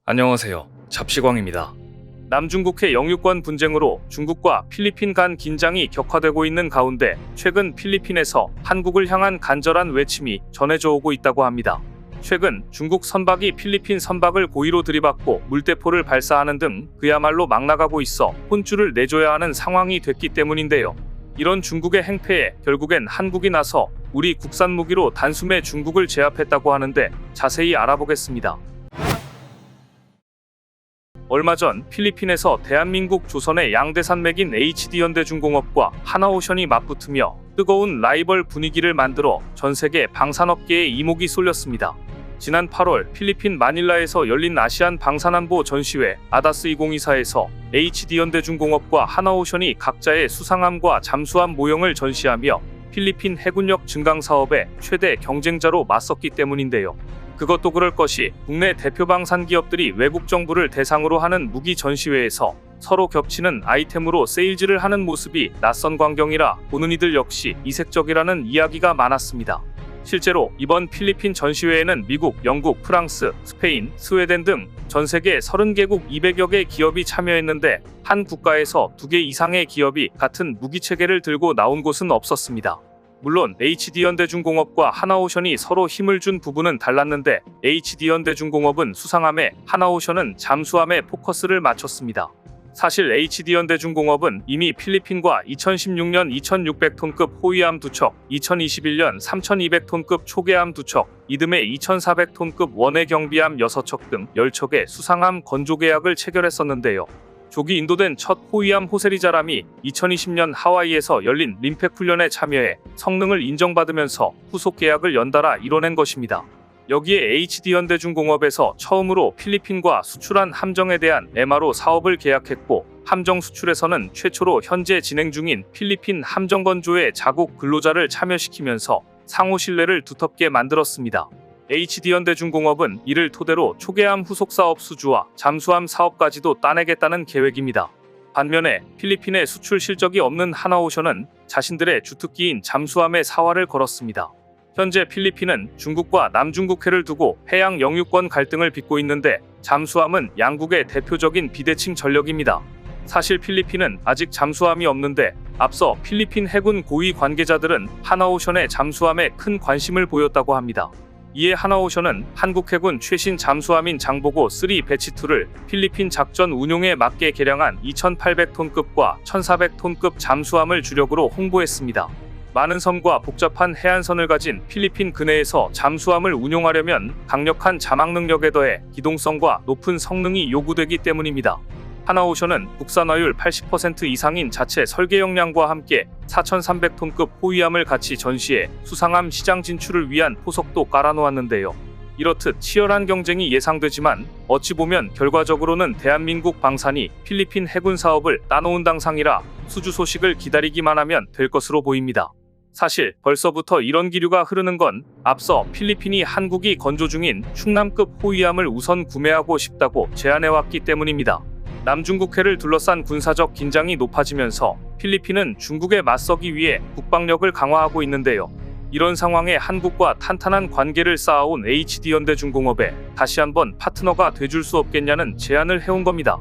안녕하세요. 잡시광입니다. 남중국해 영유권 분쟁으로 중국과 필리핀 간 긴장이 격화되고 있는 가운데 최근 필리핀에서 한국을 향한 간절한 외침이 전해져 오고 있다고 합니다. 최근 중국 선박이 필리핀 선박을 고의로 들이받고 물대포를 발사하는 등 그야말로 막 나가고 있어 혼쭐을 내줘야 하는 상황이 됐기 때문인데요. 이런 중국의 행패에 결국엔 한국이 나서 우리 국산 무기로 단숨에 중국을 제압했다고 하는데 자세히 알아보겠습니다. 얼마 전 필리핀에서 대한민국 조선의 양대산맥인 HD현대중공업과 하나오션이 맞붙으며 뜨거운 라이벌 분위기를 만들어 전세계 방산업계에 이목이 쏠렸습니다. 지난 8월 필리핀 마닐라에서 열린 아시안 방산안보 전시회 아다스 2024에서 HD현대중공업과 하나오션이 각자의 수상함과 잠수함 모형을 전시하며 필리핀 해군력 증강 사업의 최대 경쟁자로 맞섰기 때문인데요. 그것도 그럴 것이 국내 대표 방산 기업들이 외국 정부를 대상으로 하는 무기 전시회에서 서로 겹치는 아이템으로 세일즈를 하는 모습이 낯선 광경이라 보는 이들 역시 이색적이라는 이야기가 많았습니다. 실제로 이번 필리핀 전시회에는 미국, 영국, 프랑스, 스페인, 스웨덴 등 전 세계 30개국 200여 개 기업이 참여했는데 한 국가에서 2개 이상의 기업이 같은 무기 체계를 들고 나온 곳은 없었습니다. 물론 HD현대중공업과 하나오션이 서로 힘을 준 부분은 달랐는데 HD현대중공업은 수상함에 하나오션은 잠수함에 포커스를 맞췄습니다. 사실 HD현대중공업은 이미 필리핀과 2016년 2600톤급 호위함 2척, 2021년 3200톤급 초계함 2척, 이듬해 2400톤급 원해 경비함 6척 등 10척의 수상함 건조 계약을 체결했었는데요. 조기 인도된 첫 호위함 호세리자람이 2020년 하와이에서 열린 림팩 훈련에 참여해 성능을 인정받으면서 후속 계약을 연달아 이뤄낸 것입니다. 여기에 HD현대중공업에서 처음으로 필리핀과 수출한 함정에 대한 MRO 사업을 계약했고 함정 수출에서는 최초로 현재 진행 중인 필리핀 함정 건조의 자국 근로자를 참여시키면서 상호 신뢰를 두텁게 만들었습니다. HD현대중공업은 이를 토대로 초계함 후속 사업 수주와 잠수함 사업까지도 따내겠다는 계획입니다. 반면에 필리핀의 수출 실적이 없는 하나오션은 자신들의 주특기인 잠수함에 사활을 걸었습니다. 현재 필리핀은 중국과 남중국해를 두고 해양 영유권 갈등을 빚고 있는데 잠수함은 양국의 대표적인 비대칭 전력입니다. 사실 필리핀은 아직 잠수함이 없는데 앞서 필리핀 해군 고위 관계자들은 하나오션의 잠수함에 큰 관심을 보였다고 합니다. 이에 하나오션은 한국 해군 최신 잠수함인 장보고 3 배치2를 필리핀 작전 운용에 맞게 개량한 2800톤급과 1400톤급 잠수함을 주력으로 홍보했습니다. 많은 섬과 복잡한 해안선을 가진 필리핀 근해에서 잠수함을 운용하려면 강력한 자막 능력에 더해 기동성과 높은 성능이 요구되기 때문입니다. 하나오션은 국산화율 80% 이상인 자체 설계 역량과 함께 4300톤급 호위함을 같이 전시해 수상함 시장 진출을 위한 포석도 깔아놓았는데요. 이렇듯 치열한 경쟁이 예상되지만 어찌 보면 결과적으로는 대한민국 방산이 필리핀 해군 사업을 따놓은 당상이라 수주 소식을 기다리기만 하면 될 것으로 보입니다. 사실 벌써부터 이런 기류가 흐르는 건 앞서 필리핀이 한국이 건조 중인 충남급 호위함을 우선 구매하고 싶다고 제안해왔기 때문입니다. 남중국해를 둘러싼 군사적 긴장이 높아지면서 필리핀은 중국에 맞서기 위해 국방력을 강화하고 있는데요. 이런 상황에 한국과 탄탄한 관계를 쌓아온 HD현대중공업에 다시 한번 파트너가 돼줄 수 없겠냐는 제안을 해온 겁니다.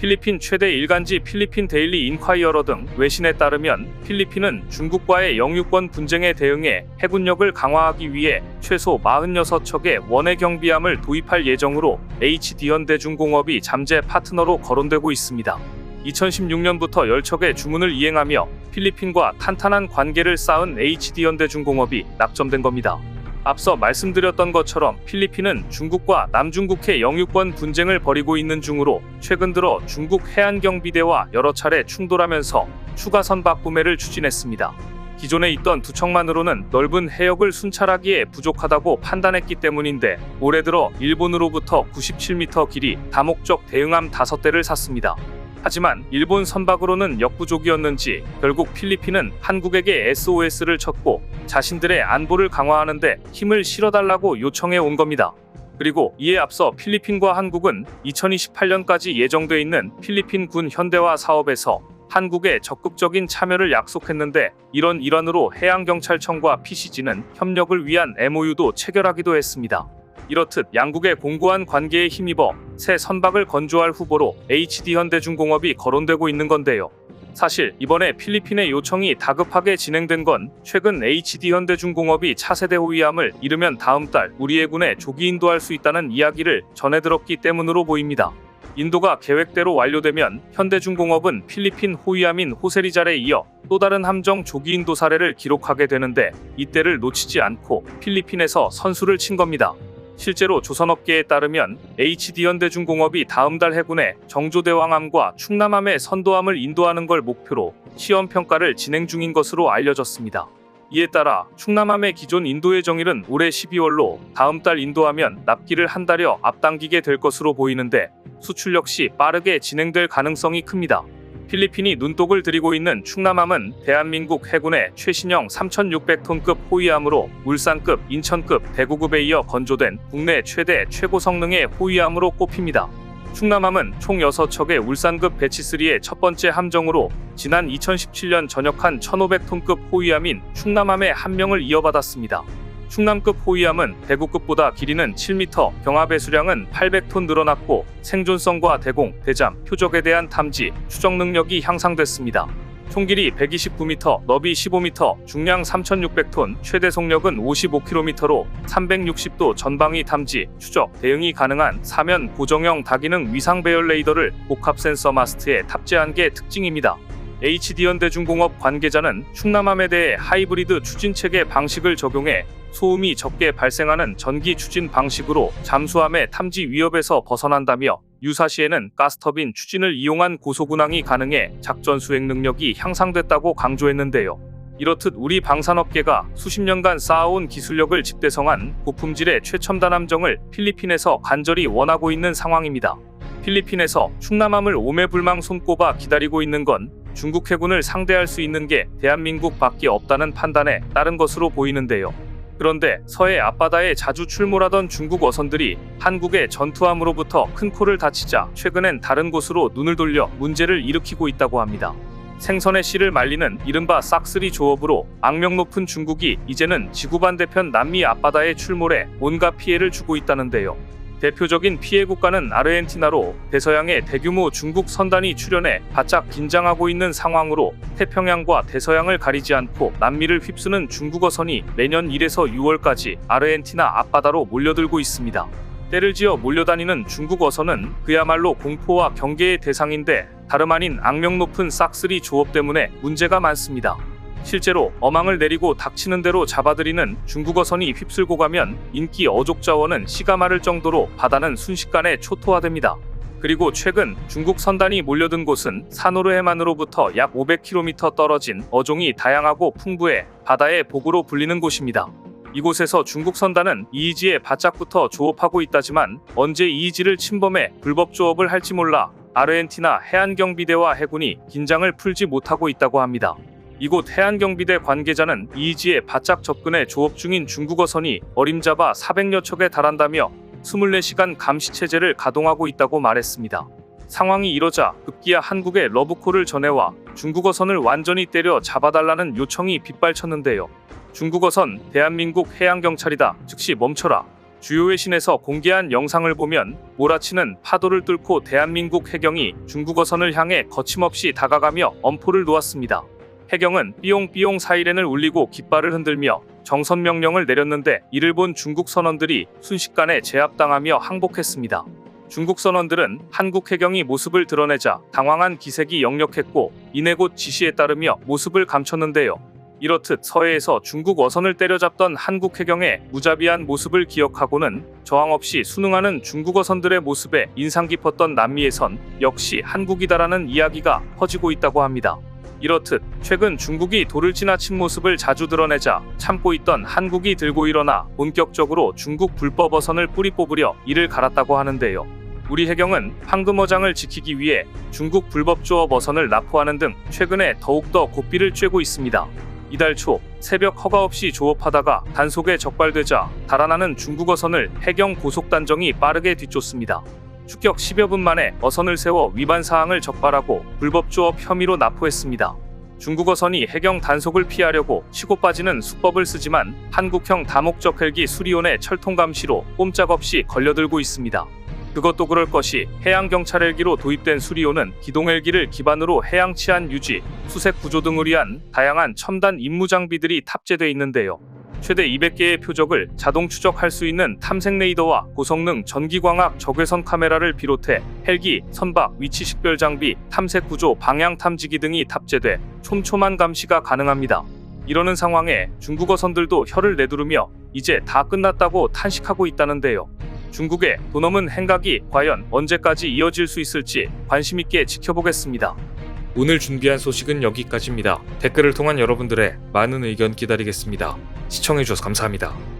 필리핀 최대 일간지 필리핀 데일리 인콰이어러 등 외신에 따르면 필리핀은 중국과의 영유권 분쟁에 대응해 해군력을 강화하기 위해 최소 46척의 원해 경비함을 도입할 예정으로 HD현대중공업이 잠재 파트너로 거론되고 있습니다. 2016년부터 10척의 주문을 이행하며 필리핀과 탄탄한 관계를 쌓은 HD현대중공업이 낙점된 겁니다. 앞서 말씀드렸던 것처럼 필리핀은 중국과 남중국해 영유권 분쟁을 벌이고 있는 중으로 최근 들어 중국 해안경비대와 여러 차례 충돌하면서 추가 선박 구매를 추진했습니다. 기존에 있던 2척만으로는 넓은 해역을 순찰하기에 부족하다고 판단했기 때문인데 올해 들어 일본으로부터 97m 길이 다목적 대응함 5대를 샀습니다. 하지만 일본 선박으로는 역부족이었는지 결국 필리핀은 한국에게 SOS를 쳤고 자신들의 안보를 강화하는데 힘을 실어달라고 요청해 온 겁니다. 그리고 이에 앞서 필리핀과 한국은 2028년까지 예정돼 있는 필리핀 군 현대화 사업에서 한국의 적극적인 참여를 약속했는데 이런 일환으로 해양경찰청과 PCG는 협력을 위한 MOU도 체결하기도 했습니다. 이렇듯 양국의 공고한 관계에 힘입어 새 선박을 건조할 후보로 HD현대중공업이 거론되고 있는 건데요. 사실 이번에 필리핀의 요청이 다급하게 진행된 건 최근 HD현대중공업이 차세대 호위함을 이르면 다음 달 우리 해군에 조기 인도할 수 있다는 이야기를 전해 들었기 때문으로 보입니다. 인도가 계획대로 완료되면 현대중공업은 필리핀 호위함인 호세리잘에 이어 또 다른 함정 조기 인도 사례를 기록하게 되는데 이때를 놓치지 않고 필리핀에서 선수를 친 겁니다. 실제로 조선업계에 따르면 HD현대중공업이 다음 달 해군에 정조대왕함과 충남함의 선도함을 인도하는 걸 목표로 시험평가를 진행 중인 것으로 알려졌습니다. 이에 따라 충남함의 기존 인도 예정일은 올해 12월로 다음 달 인도하면 납기를 한 달여 앞당기게 될 것으로 보이는데 수출 역시 빠르게 진행될 가능성이 큽니다. 필리핀이 눈독을 들이고 있는 충남함은 대한민국 해군의 최신형 3600톤급 호위함으로 울산급, 인천급, 대구급에 이어 건조된 국내 최대 최고 성능의 호위함으로 꼽힙니다. 충남함은 총 6척의 울산급 배치3의 첫 번째 함정으로 지난 2017년 전역한 1500톤급 호위함인 충남함의 한 명을 이어받았습니다. 충남급 호위함은 대구급보다 길이는 7m, 경하 배수량은 800톤 늘어났고 생존성과 대공, 대잠, 표적에 대한 탐지, 추적 능력이 향상됐습니다. 총길이 129m, 너비 15m, 중량 3600톤, 최대 속력은 55km로 360도 전방위 탐지, 추적, 대응이 가능한 사면 고정형 다기능 위상 배열 레이더를 복합 센서 마스트에 탑재한 게 특징입니다. HD현대중공업 관계자는 충남함에 대해 하이브리드 추진체계 방식을 적용해 소음이 적게 발생하는 전기 추진 방식으로 잠수함의 탐지 위협에서 벗어난다며 유사시에는 가스터빈 추진을 이용한 고소군항이 가능해 작전 수행 능력이 향상됐다고 강조했는데요. 이렇듯 우리 방산업계가 수십 년간 쌓아온 기술력을 집대성한 고품질의 최첨단 함정을 필리핀에서 간절히 원하고 있는 상황입니다. 필리핀에서 충남함을 오매불망 손꼽아 기다리고 있는 건 중국 해군을 상대할 수 있는 게 대한민국밖에 없다는 판단에 따른 것으로 보이는데요. 그런데 서해 앞바다에 자주 출몰하던 중국 어선들이 한국의 전투함으로부터 큰 코를 다치자 최근엔 다른 곳으로 눈을 돌려 문제를 일으키고 있다고 합니다. 생선의 씨를 말리는 이른바 싹쓸이 조업으로 악명 높은 중국이 이제는 지구 반대편 남미 앞바다에 출몰해 온갖 피해를 주고 있다는데요. 대표적인 피해 국가는 아르헨티나로 대서양에 대규모 중국 선단이 출현해 바짝 긴장하고 있는 상황으로 태평양과 대서양을 가리지 않고 남미를 휩쓰는 중국 어선이 매년 1에서 6월까지 아르헨티나 앞바다로 몰려들고 있습니다. 때를 지어 몰려다니는 중국 어선은 그야말로 공포와 경계의 대상인데 다름 아닌 악명 높은 싹쓸이 조업 때문에 문제가 많습니다. 실제로 어망을 내리고 닥치는 대로 잡아들이는 중국 어선이 휩쓸고 가면 인기 어족 자원은 씨가 마를 정도로 바다는 순식간에 초토화됩니다. 그리고 최근 중국 선단이 몰려든 곳은 사노르 해만으로부터 약 500km 떨어진 어종이 다양하고 풍부해 바다의 복으로 불리는 곳입니다. 이곳에서 중국 선단은 이이지에 바짝부터 조업하고 있다지만 언제 이이지를 침범해 불법 조업을 할지 몰라 아르헨티나 해안경비대와 해군이 긴장을 풀지 못하고 있다고 합니다. 이곳 해안경비대 관계자는 이이지에 바짝 접근해 조업 중인 중국 어선이 어림잡아 400여 척에 달한다며 24시간 감시체제를 가동하고 있다고 말했습니다. 상황이 이러자 급기야 한국에 러브콜을 전해와 중국 어선을 완전히 때려 잡아달라는 요청이 빗발쳤는데요. 중국 어선 대한민국 해양경찰이다. 즉시 멈춰라. 주요 외신에서 공개한 영상을 보면 몰아치는 파도를 뚫고 대한민국 해경이 중국 어선을 향해 거침없이 다가가며 엄포를 놓았습니다. 해경은 삐용삐용 사이렌을 울리고 깃발을 흔들며 정선 명령을 내렸는데 이를 본 중국 선원들이 순식간에 제압당하며 항복했습니다. 중국 선원들은 한국 해경이 모습을 드러내자 당황한 기색이 역력했고 이내 곧 지시에 따르며 모습을 감췄는데요. 이렇듯 서해에서 중국 어선을 때려잡던 한국 해경의 무자비한 모습을 기억하고는 저항 없이 순응하는 중국 어선들의 모습에 인상 깊었던 남미에선 역시 한국이다라는 이야기가 퍼지고 있다고 합니다. 이렇듯 최근 중국이 도를 지나친 모습을 자주 드러내자 참고 있던 한국이 들고 일어나 본격적으로 중국 불법 어선을 뿌리 뽑으려 이를 갈았다고 하는데요. 우리 해경은 황금어장을 지키기 위해 중국 불법 조업 어선을 납포하는 등 최근에 더욱더 고삐를 쬐고 있습니다. 이달 초 새벽 허가 없이 조업하다가 단속에 적발되자 달아나는 중국 어선을 해경 고속단정이 빠르게 뒤쫓습니다. 추격 10여 분 만에 어선을 세워 위반 사항을 적발하고 불법 조업 혐의로 납포했습니다. 중국어선이 해경 단속을 피하려고 치고 빠지는 수법을 쓰지만 한국형 다목적 헬기 수리온의 철통 감시로 꼼짝없이 걸려들고 있습니다. 그것도 그럴 것이 해양경찰 헬기로 도입된 수리온은 기동 헬기를 기반으로 해양 치안 유지, 수색 구조 등을 위한 다양한 첨단 임무 장비들이 탑재돼 있는데요. 최대 200개의 표적을 자동 추적할 수 있는 탐색 레이더와 고성능 전기광학 적외선 카메라를 비롯해 헬기, 선박, 위치 식별 장비, 탐색 구조, 방향 탐지기 등이 탑재돼 촘촘한 감시가 가능합니다. 이러는 상황에 중국어선들도 혀를 내두르며 이제 다 끝났다고 탄식하고 있다는데요. 중국의 도넘은 행각이 과연 언제까지 이어질 수 있을지 관심 있게 지켜보겠습니다. 오늘 준비한 소식은 여기까지입니다. 댓글을 통한 여러분들의 많은 의견 기다리겠습니다. 시청해주셔서 감사합니다.